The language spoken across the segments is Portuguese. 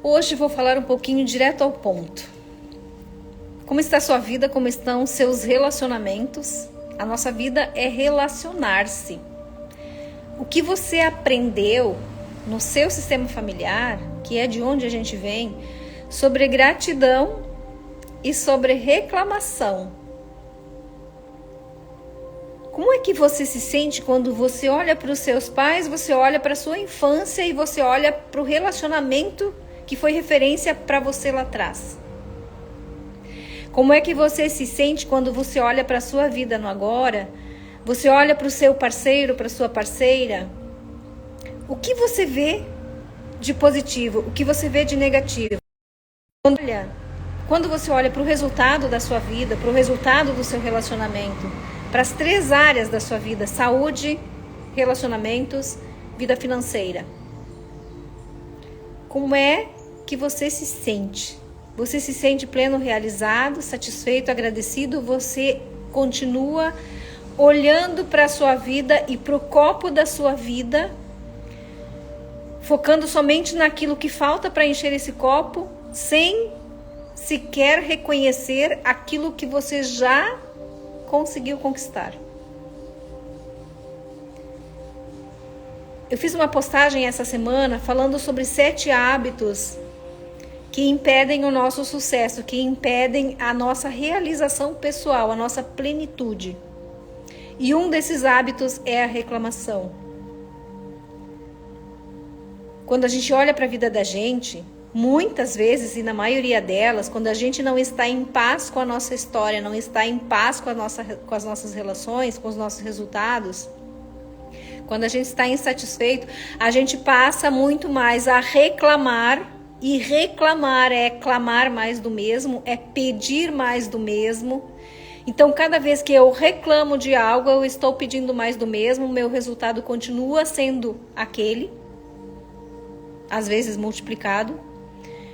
Hoje vou falar um pouquinho direto ao ponto. Como está a sua vida? Como estão seus relacionamentos? A nossa vida é relacionar-se. O que você aprendeu no seu sistema familiar, que é de onde a gente vem, sobre gratidão e sobre reclamação? Como é que você se sente quando você olha para os seus pais, você olha para a sua infância e você olha para o relacionamento que foi referência para você lá atrás? Como é que você se sente quando você olha para a sua vida no agora? Você olha para o seu parceiro, para a sua parceira? O que você vê de positivo? O que você vê de negativo? Quando você olha para o resultado da sua vida, para o resultado do seu relacionamento, para as 3 áreas da sua vida: saúde, relacionamentos, vida financeira. Como é que você se sente? Você se sente pleno, realizado, satisfeito, agradecido? Você continua olhando para a sua vida e para o copo da sua vida, focando somente naquilo que falta para encher esse copo, sem sequer reconhecer aquilo que você já conseguiu conquistar? Eu fiz uma postagem essa semana falando sobre 7 hábitos que impedem o nosso sucesso, que impedem a nossa realização pessoal, a nossa plenitude. E um desses hábitos é a reclamação. Quando a gente olha para a vida da gente, muitas vezes, e na maioria delas, quando a gente não está em paz com a nossa história, não está em paz com as nossas relações, com os nossos resultados, quando a gente está insatisfeito, a gente passa muito mais a reclamar. E reclamar é clamar mais do mesmo, é pedir mais do mesmo. Então, cada vez que eu reclamo de algo, eu estou pedindo mais do mesmo, meu resultado continua sendo aquele, às vezes multiplicado.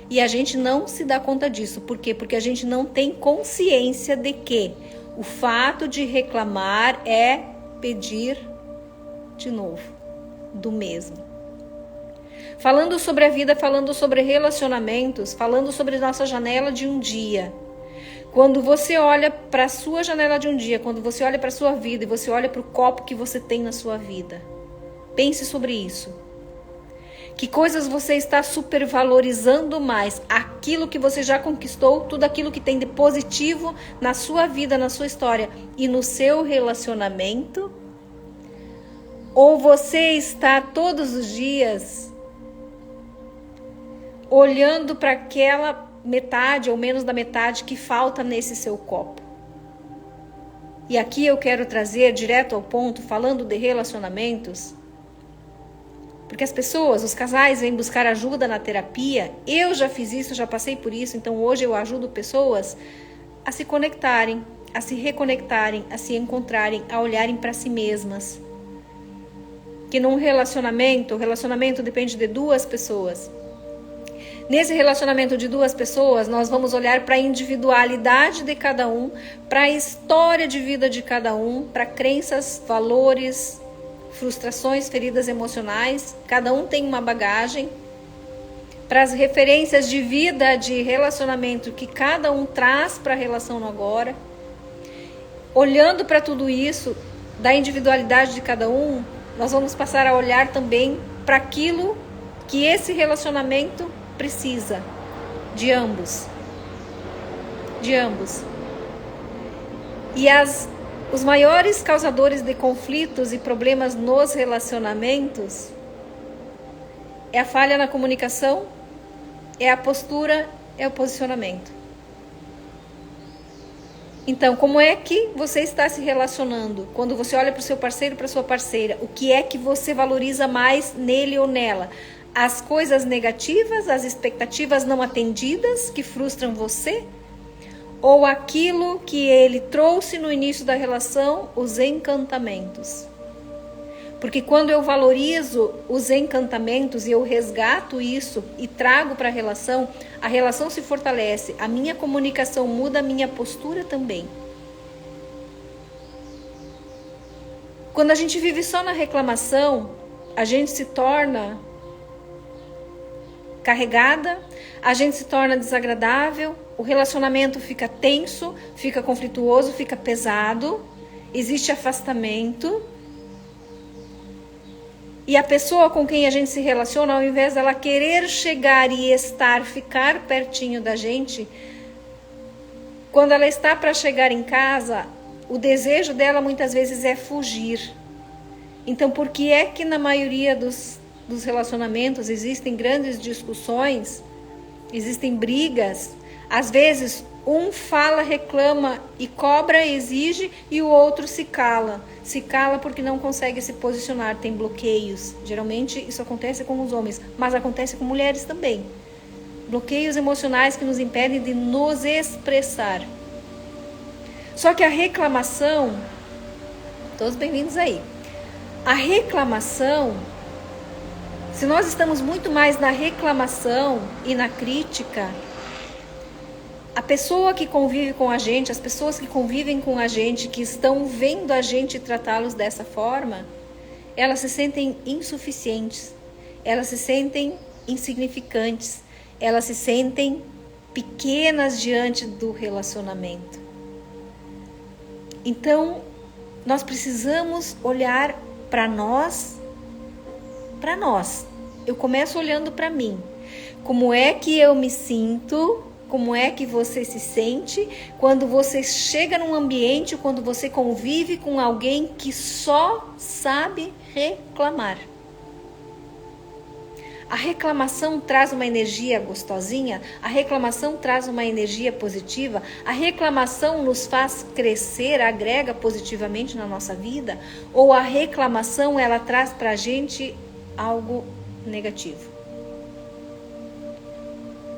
E a gente não se dá conta disso. Por quê? Porque a gente não tem consciência de que o fato de reclamar é pedir de novo, do mesmo. Falando sobre a vida, falando sobre relacionamentos, falando sobre nossa janela de um dia. Quando você olha para a sua janela de um dia, quando você olha para a sua vida e você olha para o copo que você tem na sua vida, pense sobre isso. Que coisas você está supervalorizando mais? Aquilo que você já conquistou, tudo aquilo que tem de positivo na sua vida, na sua história e no seu relacionamento? Ou você está todos os dias olhando para aquela metade ou menos da metade que falta nesse seu copo? E aqui eu quero trazer direto ao ponto, falando de relacionamentos, porque as pessoas, os casais vêm buscar ajuda na terapia. Eu já fiz isso, já passei por isso, então hoje eu ajudo pessoas a se conectarem, a se reconectarem, a se encontrarem, a olharem para si mesmas. Que num relacionamento, o relacionamento depende de 2 pessoas. Nesse relacionamento de 2 pessoas, nós vamos olhar para a individualidade de cada um, para a história de vida de cada um, para crenças, valores, frustrações, feridas emocionais. Cada um tem uma bagagem. Para as referências de vida, de relacionamento que cada um traz para a relação no agora. Olhando para tudo isso, da individualidade de cada um, nós vamos passar a olhar também para aquilo que esse relacionamento precisa de ambos. De ambos. E os maiores causadores de conflitos e problemas nos relacionamentos é a falha na comunicação, é a postura, é o posicionamento. Então, como é que você está se relacionando? Quando você olha para o seu parceiro, para a sua parceira, o que é que você valoriza mais nele ou nela? As coisas negativas, as expectativas não atendidas que frustram você? Ou aquilo que ele trouxe no início da relação, os encantamentos? Porque quando eu valorizo os encantamentos e eu resgato isso e trago para a relação se fortalece, a minha comunicação muda, a minha postura também. Quando a gente vive só na reclamação, a gente se torna carregada, a gente se torna desagradável, o relacionamento fica tenso, fica conflituoso, fica pesado, existe afastamento. E a pessoa com quem a gente se relaciona, ao invés dela querer chegar e estar, ficar pertinho da gente, quando ela está para chegar em casa, o desejo dela muitas vezes é fugir. Então, por que é que na maioria dos relacionamentos existem grandes discussões, existem brigas? Às vezes, um fala, reclama e cobra, exige, e o outro se cala. Se cala porque não consegue se posicionar, tem bloqueios. Geralmente isso acontece com os homens, mas acontece com mulheres também. Bloqueios emocionais que nos impedem de nos expressar. Só que a reclamação, todos bem-vindos aí. A reclamação, se nós estamos muito mais na reclamação e na crítica, a pessoa que convive com a gente, as pessoas que convivem com a gente, que estão vendo a gente tratá-los dessa forma, elas se sentem insuficientes, elas se sentem insignificantes, elas se sentem pequenas diante do relacionamento. Então, nós precisamos olhar para nós. Eu começo olhando para mim. Como é que eu me sinto? Como é que você se sente quando você chega num ambiente, quando você convive com alguém que só sabe reclamar? A reclamação traz uma energia gostosinha, a reclamação traz uma energia positiva, a reclamação nos faz crescer, agrega positivamente na nossa vida, ou a reclamação ela traz pra gente algo negativo?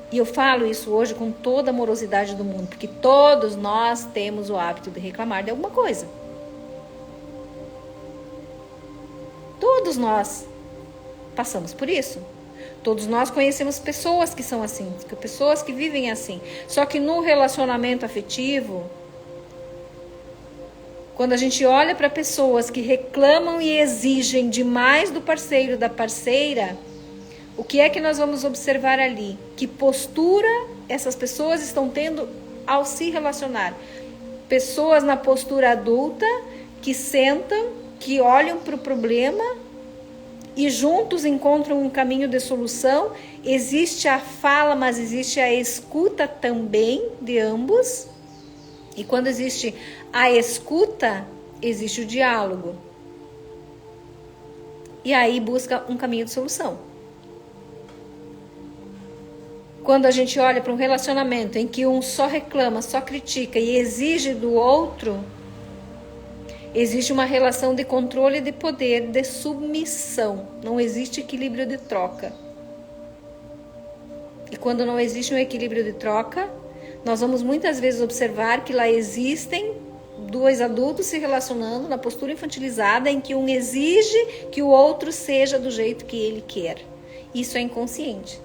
E eu falo isso hoje com toda a amorosidade do mundo, porque todos nós temos o hábito de reclamar de alguma coisa. Todos nós passamos por isso. Todos nós conhecemos pessoas que são assim, pessoas que vivem assim. Só que no relacionamento afetivo, quando a gente olha para pessoas que reclamam e exigem demais do parceiro, da parceira, o que é que nós vamos observar ali? Que postura essas pessoas estão tendo ao se relacionar? Pessoas na postura adulta, que sentam, que olham para o problema e juntos encontram um caminho de solução. Existe a fala, mas existe a escuta também de ambos. E quando existe a escuta, existe o diálogo. E aí busca um caminho de solução. Quando a gente olha para um relacionamento em que um só reclama, só critica e exige do outro, existe uma relação de controle de poder, de submissão. Não existe equilíbrio de troca. E quando não existe um equilíbrio de troca, nós vamos muitas vezes observar que lá existem dois adultos se relacionando na postura infantilizada em que um exige que o outro seja do jeito que ele quer. Isso é inconsciente.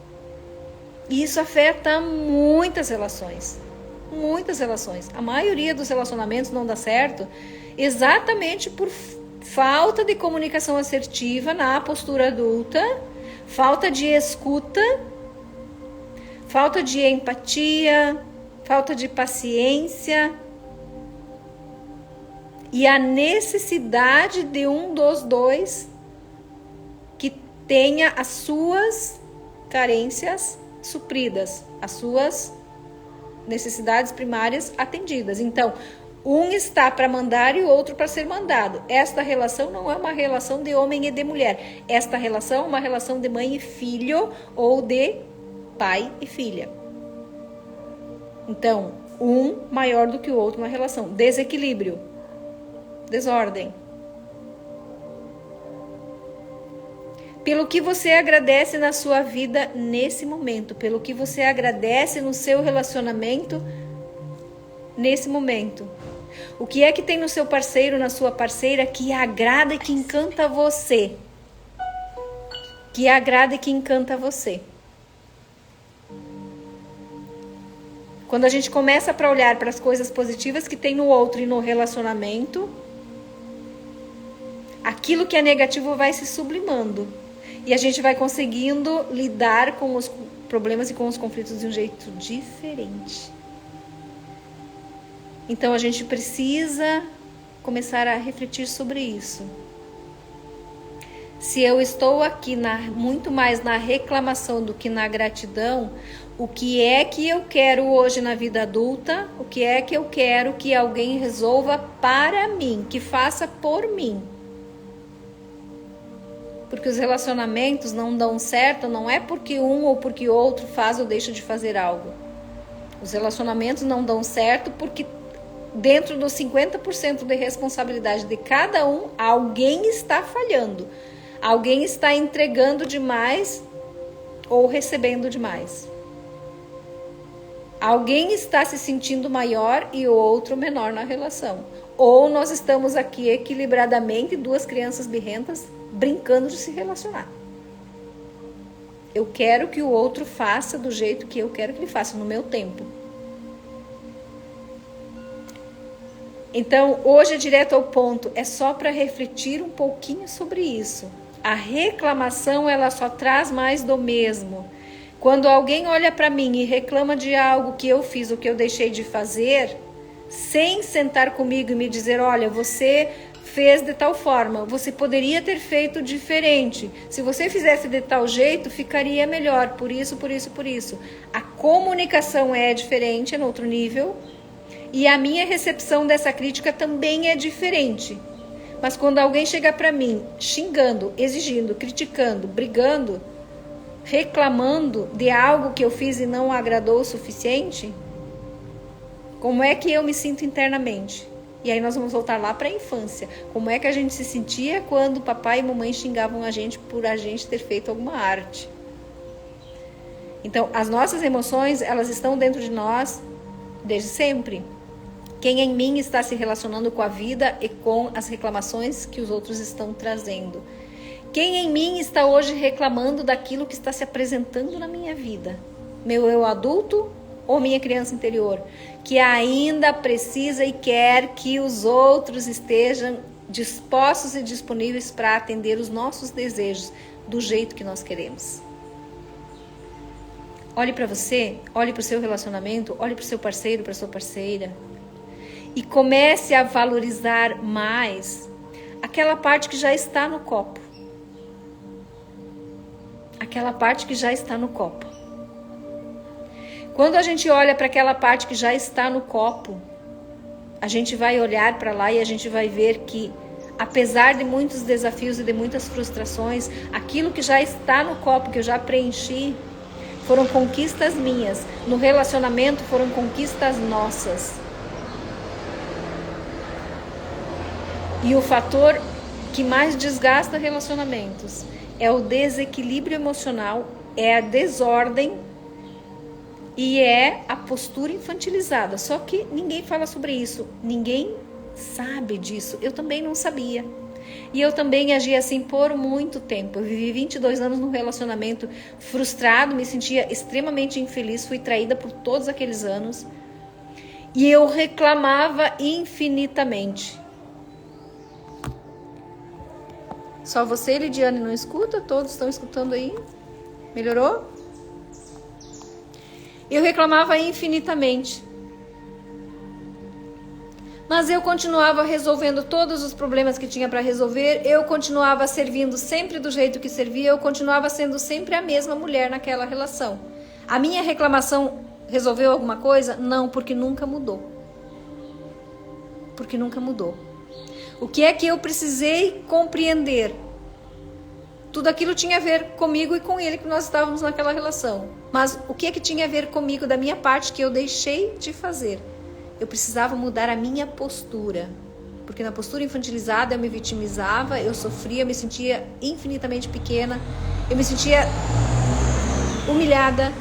E isso afeta muitas relações. Muitas relações. A maioria dos relacionamentos não dá certo exatamente por falta de comunicação assertiva na postura adulta, falta de escuta, falta de empatia, falta de paciência e a necessidade de um dos dois que tenha as suas carências supridas, as suas necessidades primárias atendidas. Então, um está para mandar e o outro para ser mandado. Esta relação não é uma relação de homem e de mulher. Esta relação é uma relação de mãe e filho ou de pai e filha. Então, um maior do que o outro na relação. Desequilíbrio, desordem. Pelo que você agradece na sua vida nesse momento, pelo que você agradece no seu relacionamento nesse momento. O que é que tem no seu parceiro, na sua parceira que agrada e que encanta você? Que agrada e que encanta você. Quando a gente começa para olhar para as coisas positivas que tem no outro e no relacionamento, aquilo que é negativo vai se sublimando. E a gente vai conseguindo lidar com os problemas e com os conflitos de um jeito diferente. Então a gente precisa começar a refletir sobre isso. Se eu estou aqui muito mais na reclamação do que na gratidão, o que é que eu quero hoje na vida adulta? O que é que eu quero que alguém resolva para mim, que faça por mim? Porque os relacionamentos não dão certo, não é porque um ou porque outro faz ou deixa de fazer algo. Os relacionamentos não dão certo porque dentro dos 50% de responsabilidade de cada um, alguém está falhando. Alguém está entregando demais ou recebendo demais. Alguém está se sentindo maior e o outro menor na relação. Ou nós estamos aqui equilibradamente, duas crianças birrentas, brincando de se relacionar. Eu quero que o outro faça do jeito que eu quero que ele faça, no meu tempo. Então, hoje é direto ao ponto, é só para refletir um pouquinho sobre isso. A reclamação, ela só traz mais do mesmo. Quando alguém olha para mim e reclama de algo que eu fiz ou que eu deixei de fazer, sem sentar comigo e me dizer, olha, você fez de tal forma, você poderia ter feito diferente. Se você fizesse de tal jeito, ficaria melhor, por isso, por isso, por isso. A comunicação é diferente, é no outro nível, e a minha recepção dessa crítica também é diferente. Mas quando alguém chega para mim xingando, exigindo, criticando, brigando, reclamando de algo que eu fiz e não agradou o suficiente, como é que eu me sinto internamente? E aí nós vamos voltar lá para a infância. Como é que a gente se sentia quando papai e mamãe xingavam a gente por a gente ter feito alguma arte? Então, as nossas emoções, elas estão dentro de nós desde sempre. Quem em mim está se relacionando com a vida e com as reclamações que os outros estão trazendo? Quem em mim está hoje reclamando daquilo que está se apresentando na minha vida? Meu eu adulto ou minha criança interior? Que ainda precisa e quer que os outros estejam dispostos e disponíveis para atender os nossos desejos do jeito que nós queremos. Olhe para você, olhe para o seu relacionamento, olhe para o seu parceiro, para a sua parceira. E comece a valorizar mais aquela parte que já está no copo. Aquela parte que já está no copo. Quando a gente olha para aquela parte que já está no copo, a gente vai olhar para lá e a gente vai ver que, apesar de muitos desafios e de muitas frustrações, aquilo que já está no copo, que eu já preenchi, foram conquistas minhas. No relacionamento foram conquistas nossas. E o fator que mais desgasta relacionamentos é o desequilíbrio emocional, é a desordem e é a postura infantilizada. Só que ninguém fala sobre isso, ninguém sabe disso. Eu também não sabia. E eu também agi assim por muito tempo. Eu vivi 22 anos num relacionamento frustrado, me sentia extremamente infeliz, fui traída por todos aqueles anos. E eu reclamava infinitamente. Só você, Lidiane, não escuta? Todos estão escutando aí? Melhorou? Eu reclamava infinitamente. Mas eu continuava resolvendo todos os problemas que tinha para resolver, eu continuava servindo sempre do jeito que servia, eu continuava sendo sempre a mesma mulher naquela relação. A minha reclamação resolveu alguma coisa? Não, porque nunca mudou. Porque nunca mudou. O que é que eu precisei compreender? Tudo aquilo tinha a ver comigo e com ele, que nós estávamos naquela relação. Mas o que é que tinha a ver comigo da minha parte que eu deixei de fazer? Eu precisava mudar a minha postura. Porque na postura infantilizada eu me vitimizava, eu sofria, eu me sentia infinitamente pequena, eu me sentia humilhada.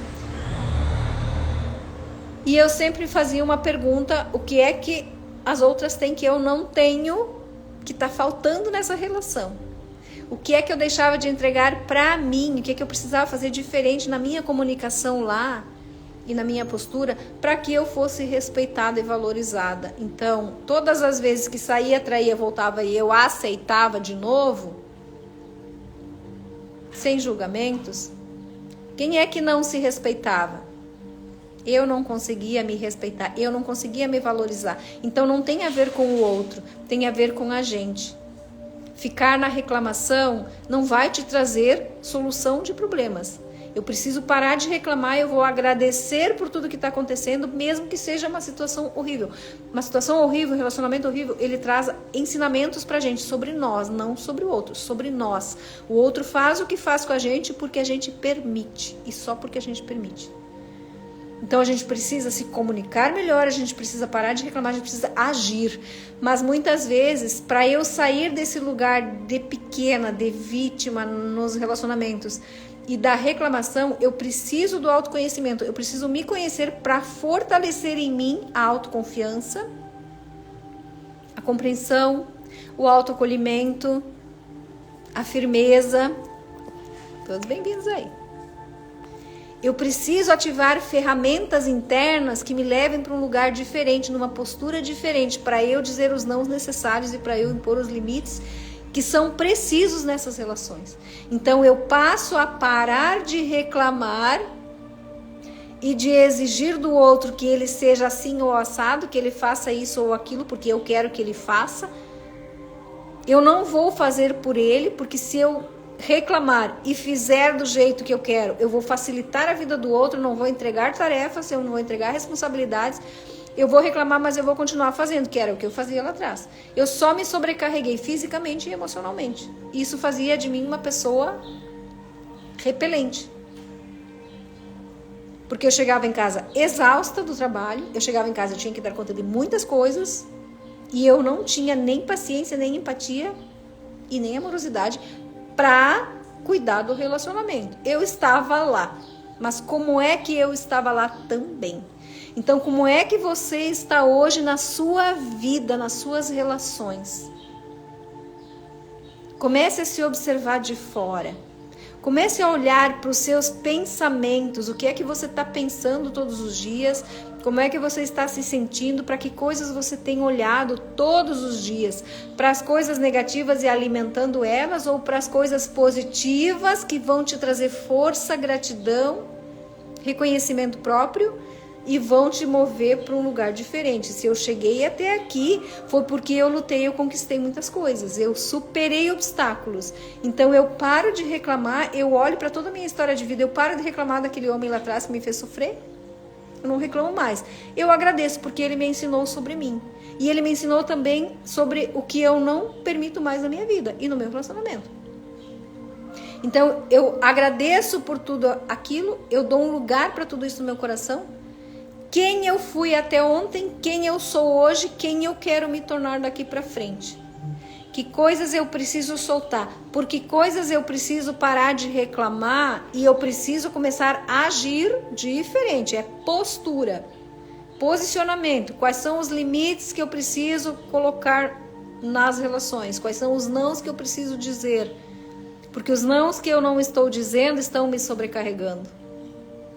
E eu sempre fazia uma pergunta: o que é que as outras têm que eu não tenho, que está faltando nessa relação? O que é que eu deixava de entregar para mim? O que é que eu precisava fazer diferente na minha comunicação lá e na minha postura para que eu fosse respeitada e valorizada? Então, todas as vezes que saía, traía, voltava e eu aceitava de novo, sem julgamentos, quem é que não se respeitava? Eu não conseguia me respeitar, eu não conseguia me valorizar. Então não tem a ver com o outro, tem a ver com a gente. Ficar na reclamação não vai te trazer solução de problemas. Eu preciso parar de reclamar, eu vou agradecer por tudo que está acontecendo, mesmo que seja uma situação horrível. Uma situação horrível, um relacionamento horrível, ele traz ensinamentos pra gente sobre nós, não sobre o outro, sobre nós. O outro faz o que faz com a gente porque a gente permite, e só porque a gente permite. Então a gente precisa se comunicar melhor, a gente precisa parar de reclamar, a gente precisa agir. Mas muitas vezes, para eu sair desse lugar de pequena, de vítima nos relacionamentos e da reclamação, eu preciso do autoconhecimento, eu preciso me conhecer para fortalecer em mim a autoconfiança, a compreensão, o autoacolhimento, a firmeza. Todos bem-vindos aí. Eu preciso ativar ferramentas internas que me levem para um lugar diferente, numa postura diferente, para eu dizer os não necessários e para eu impor os limites que são precisos nessas relações. Então eu passo a parar de reclamar e de exigir do outro que ele seja assim ou assado, que ele faça isso ou aquilo porque eu quero que ele faça. Eu não vou fazer por ele, porque se eu reclamar e fizer do jeito que eu quero, eu vou facilitar a vida do outro, não vou entregar tarefas, eu não vou entregar responsabilidades, eu vou reclamar, mas eu vou continuar fazendo, que era o que eu fazia lá atrás. Eu só me sobrecarreguei fisicamente e emocionalmente. Isso fazia de mim uma pessoa repelente. Porque eu chegava em casa exausta do trabalho, eu chegava em casa, eu tinha que dar conta de muitas coisas, e eu não tinha nem paciência, nem empatia e nem amorosidade para cuidar do relacionamento. Eu estava lá, mas como é que eu estava lá também? Então, como é que você está hoje na sua vida, nas suas relações? Comece a se observar de fora. Comece a olhar para os seus pensamentos, o que é que você está pensando todos os dias, como é que você está se sentindo, para que coisas você tem olhado todos os dias, para as coisas negativas e alimentando elas, ou para as coisas positivas que vão te trazer força, gratidão, reconhecimento próprio e vão te mover para um lugar diferente. Se eu cheguei até aqui, foi porque eu lutei, eu conquistei muitas coisas, eu superei obstáculos. Então eu paro de reclamar, eu olho para toda a minha história de vida, eu paro de reclamar daquele homem lá atrás que me fez sofrer. Eu não reclamo mais. Eu agradeço porque ele me ensinou sobre mim. E ele me ensinou também sobre o que eu não permito mais na minha vida e no meu relacionamento. Então eu agradeço por tudo aquilo, eu dou um lugar para tudo isso no meu coração. Quem eu fui até ontem, quem eu sou hoje, quem eu quero me tornar daqui para frente. Que coisas eu preciso soltar, porque coisas eu preciso parar de reclamar e eu preciso começar a agir diferente. É postura, posicionamento. Quais são os limites que eu preciso colocar nas relações? Quais são os nãos que eu preciso dizer? Porque os nãos que eu não estou dizendo estão me sobrecarregando.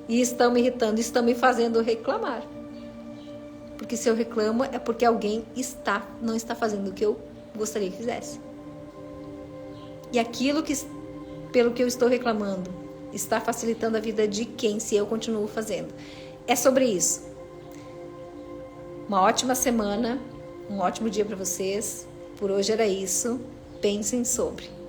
E estão me irritando, estão me fazendo reclamar. Porque se eu reclamo é porque alguém não está fazendo o que eu gostaria que fizesse. E aquilo que, pelo que eu estou reclamando, está facilitando a vida de quem se eu continuo fazendo. É sobre isso. Uma ótima semana, um ótimo dia para vocês. Por hoje era isso. Pensem sobre.